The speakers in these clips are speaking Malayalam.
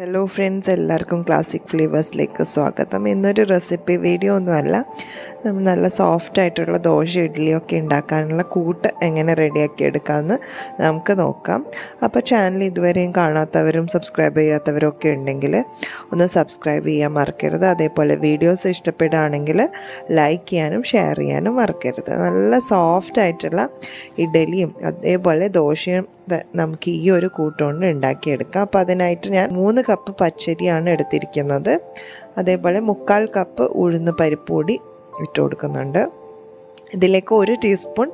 ഹലോ ഫ്രണ്ട്സ്, എല്ലാവർക്കും ക്ലാസിക് ഫ്ലേവേഴ്സിലേക്ക് സ്വാഗതം. ഇന്നൊരു റെസിപ്പി വീഡിയോ ഒന്നുമല്ല, നമ്മൾ നല്ല സോഫ്റ്റ് ആയിട്ടുള്ള ദോശ ഇഡ്ഡലിയൊക്കെ ഉണ്ടാക്കാനുള്ള കൂട്ട് എങ്ങനെ റെഡിയാക്കി എടുക്കാമെന്ന് നമുക്ക് നോക്കാം. അപ്പോൾ ചാനൽ ഇതുവരെയും കാണാത്തവരും സബ്സ്ക്രൈബ് ചെയ്യാത്തവരും ഒക്കെ ഉണ്ടെങ്കിൽ ഒന്ന് സബ്സ്ക്രൈബ് ചെയ്യാൻ മറക്കരുത്. അതേപോലെ വീഡിയോസ് ഇഷ്ടപ്പെടുകയാണെങ്കിൽ ലൈക്ക് ചെയ്യാനും ഷെയർ ചെയ്യാനും മറക്കരുത്. നല്ല സോഫ്റ്റ് ആയിട്ടുള്ള ഇഡ്ഡലിയും അതേപോലെ ദോശയും നമുക്ക് ഈ ഒരു കൂട്ടുകൊണ്ട് ഉണ്ടാക്കിയെടുക്കാം. അപ്പോൾ അതിനായിട്ട് ഞാൻ 3 കപ്പ് പച്ചരിയാണ് എടുത്തിരിക്കുന്നത്. അതേപോലെ 1/4 കപ്പ് ഉഴുന്ന് പരിപ്പ് പൊടി ഇട്ട് കൊടുക്കുന്നുണ്ട്. ഇതിലേക്ക് 1 ടീസ്പൂൺ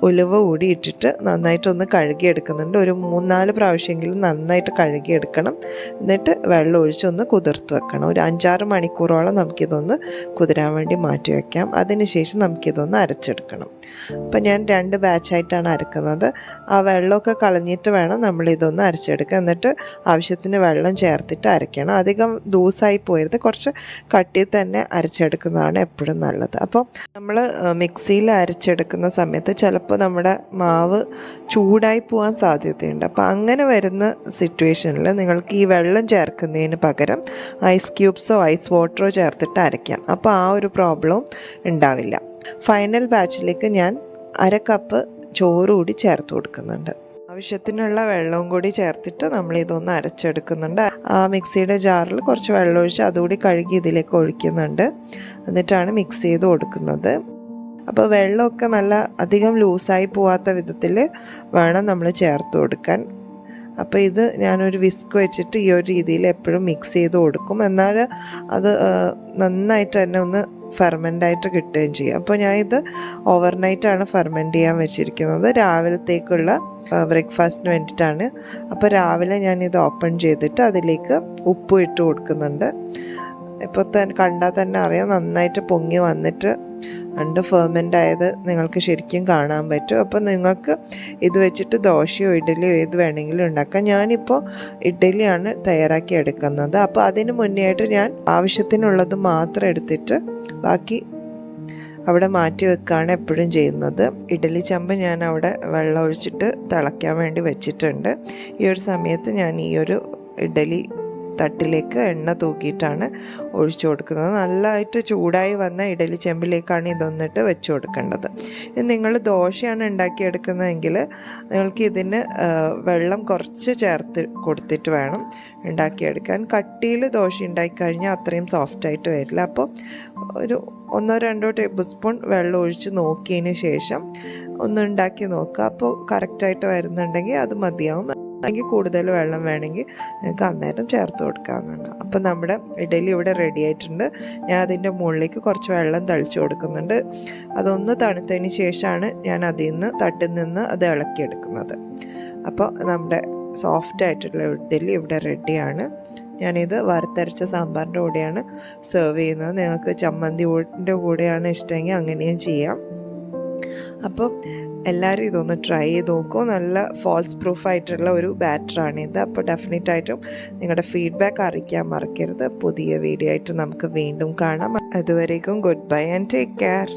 ഉലുവ കൂടി ഇട്ടിട്ട് നന്നായിട്ടൊന്ന് കഴുകിയെടുക്കുന്നുണ്ട്. ഒരു 3-4 പ്രാവശ്യമെങ്കിലും നന്നായിട്ട് കഴുകിയെടുക്കണം. എന്നിട്ട് വെള്ളം ഒഴിച്ചൊന്ന് കുതിർത്ത് വെക്കണം. ഒരു 5-6 മണിക്കൂറോളം നമുക്കിതൊന്ന് കുതിരാൻ വേണ്ടി മാറ്റി വയ്ക്കാം. അതിനുശേഷം നമുക്കിതൊന്ന് അരച്ചെടുക്കണം. അപ്പം ഞാൻ 2 ബാച്ചായിട്ടാണ് അരക്കുന്നത്. ആ വെള്ളമൊക്കെ കളഞ്ഞിട്ട് വേണം നമ്മളിതൊന്ന് അരച്ചെടുക്കുക. എന്നിട്ട് ആവശ്യത്തിന് വെള്ളം ചേർത്തിട്ട് അരയ്ക്കണം. അധികം ലൂസായി പോയരുത്, കുറച്ച് കട്ടിയിൽ തന്നെ അരച്ചെടുക്കുന്നതാണ് എപ്പോഴും നല്ലത്. അപ്പോൾ നമ്മൾ മിക്സിയിൽ അരച്ചെടുക്കുന്ന സമയത്ത് ചിലപ്പോൾ നമ്മുടെ മാവ് ചൂടായി പോകാൻ സാധ്യതയുണ്ട്. അപ്പോൾ അങ്ങനെ വരുന്ന സിറ്റുവേഷനിൽ നിങ്ങൾക്ക് ഈ വെള്ളം ചേർക്കുന്നതിന് പകരം ഐസ് ക്യൂബ്സോ ഐസ് വാട്ടറോ ചേർത്തിട്ട് അരയ്ക്കാം. അപ്പോൾ ആ ഒരു പ്രോബ്ലം ഉണ്ടാവില്ല. ഫൈനൽ ബാച്ചിലേക്ക് ഞാൻ 1/2 കപ്പ് ചോറ് കൂടി ചേർത്ത് കൊടുക്കുന്നുണ്ട്. ആവശ്യത്തിനുള്ള വെള്ളവും കൂടി ചേർത്തിട്ട് നമ്മളിതൊന്ന് അരച്ചെടുക്കുന്നുണ്ട്. ആ മിക്സിയുടെ ജാറിൽ കുറച്ച് വെള്ളം ഒഴിച്ച് അതുകൂടി കഴുകി ഇതിലേക്ക് ഒഴിക്കുന്നുണ്ട്. എന്നിട്ടാണ് മിക്സ് ചെയ്ത് കൊടുക്കുന്നത്. അപ്പോൾ വെള്ളമൊക്കെ നല്ല അധികം ലൂസായി പോവാത്ത വിധത്തിൽ വേണം നമ്മൾ ചേർത്ത് കൊടുക്കാൻ. അപ്പോൾ ഇത് ഞാനൊരു വിസ്ക് വെച്ചിട്ട് ഈ ഒരു രീതിയിൽ എപ്പോഴും മിക്സ് ചെയ്ത് കൊടുക്കും. എന്നാൽ അത് നന്നായിട്ട് തന്നെ ഒന്ന് ഫെർമെൻ്റായിട്ട് കിട്ടുകയും ചെയ്യും. അപ്പോൾ ഞാൻ ഇത് ഓവർനൈറ്റാണ് ഫെർമെൻറ്റ് ചെയ്യാൻ വെച്ചിരിക്കുന്നത്, രാവിലത്തേക്കുള്ള ബ്രേക്ക്ഫാസ്റ്റിന് വേണ്ടിയിട്ടാണ്. അപ്പോൾ രാവിലെ ഞാനിത് ഓപ്പൺ ചെയ്തിട്ട് അതിലേക്ക് ഉപ്പ് ഇട്ട് കൊടുക്കുന്നുണ്ട്. ഇപ്പോൾ കണ്ടാൽ തന്നെ അറിയാം, നന്നായിട്ട് പൊങ്ങി വന്നിട്ട് ഫെർമെൻ്റ് ആയത് നിങ്ങൾക്ക് ശരിക്കും കാണാൻ പറ്റും. അപ്പോൾ നിങ്ങൾക്ക് ഇത് വെച്ചിട്ട് ദോശയോ ഇഡ്ഡലിയോ ഏത് വേണമെങ്കിലും ഉണ്ടാക്കാം. ഞാനിപ്പോൾ ഇഡ്ഡലിയാണ് തയ്യാറാക്കി എടുക്കുന്നത്. അപ്പോൾ അതിന് മുന്നേ ആയിട്ട് ഞാൻ ആവശ്യത്തിനുള്ളത് മാത്രം എടുത്തിട്ട് ബാക്കി അവിടെ മാറ്റി വെക്കുകയാണ് എപ്പോഴും ചെയ്യുന്നത്. ഇഡ്ഡലി ചെമ്പ് ഞാൻ അവിടെ വെള്ളം ഒഴിച്ചിട്ട് തിളയ്ക്കാൻ വേണ്ടി വെച്ചിട്ടുണ്ട്. ഈ ഒരു സമയത്ത് ഞാൻ ഈ ഒരു ഇഡ്ഡലി തട്ടിലേക്ക് എണ്ണ തൂക്കിയിട്ടാണ് ഒഴിച്ചു കൊടുക്കുന്നത്. നല്ലതായിട്ട് ചൂടായി വന്ന ഇഡ്ഡലി ചെമ്പിലേക്കാണ് ഇതൊന്നിട്ട് വെച്ച് കൊടുക്കേണ്ടത്. ഇനി നിങ്ങൾ ദോശയാണ് ഉണ്ടാക്കിയെടുക്കുന്നതെങ്കിൽ നിങ്ങൾക്ക് ഇതിന് വെള്ളം കുറച്ച് ചേർത്ത് കൊടുത്തിട്ട് വേണം ഉണ്ടാക്കിയെടുക്കാൻ. കട്ടിയിൽ ദോശ ഉണ്ടാക്കിക്കഴിഞ്ഞാൽ അത്രയും സോഫ്റ്റായിട്ട് വരില്ല. അപ്പോൾ ഒരു 1-2 ടേബിൾ സ്പൂൺ വെള്ളം ഒഴിച്ച് നോക്കിയതിന് ശേഷം ഒന്ന് ഉണ്ടാക്കി നോക്കുക. അപ്പോൾ കറക്റ്റായിട്ട് വരുന്നുണ്ടെങ്കിൽ അത് മതിയാവും. അല്ലെങ്കിൽ കൂടുതൽ വെള്ളം വേണമെങ്കിൽ നിങ്ങൾക്ക് അന്നേരം ചേർത്ത് കൊടുക്കാവുന്നതാണ്. അപ്പം നമ്മുടെ ഇഡ്ഡലി ഇവിടെ റെഡി ആയിട്ടുണ്ട്. ഞാൻ അതിൻ്റെ മുകളിലേക്ക് കുറച്ച് വെള്ളം തളിച്ച് കൊടുക്കുന്നുണ്ട്. അതൊന്ന് തണുത്തതിന് ശേഷമാണ് ഞാൻ അതിൽ നിന്ന് തട്ടിൽ നിന്ന് അത് ഇളക്കിയെടുക്കുന്നത്. അപ്പോൾ നമ്മുടെ സോഫ്റ്റ് ആയിട്ടുള്ള ഇഡ്ഡലി ഇവിടെ റെഡിയാണ്. ഞാനിത് വറുത്തരച്ച സാമ്പാറിൻ്റെ കൂടെയാണ് സെർവ് ചെയ്യുന്നത്. നിങ്ങൾക്ക് ചമ്മന്തിൻ്റെ കൂടെയാണ് ഇഷ്ടമെങ്കിൽ അങ്ങനെയും ചെയ്യാം. അപ്പം എല്ലാവരും ഇതൊന്ന് ട്രൈ ചെയ്ത് നോക്കൂ. നല്ല ഫോൾസ് പ്രൂഫായിട്ടുള്ള ഒരു ബാറ്ററാണിത്. അപ്പോൾ ഡെഫിനറ്റായിട്ടും നിങ്ങളുടെ ഫീഡ്ബാക്ക് അറിയിക്കാൻ മറക്കരുത്. പുതിയ വീഡിയോ ആയിട്ട് നമുക്ക് വീണ്ടും കാണാം. അതുവരേക്കും good bye and take care.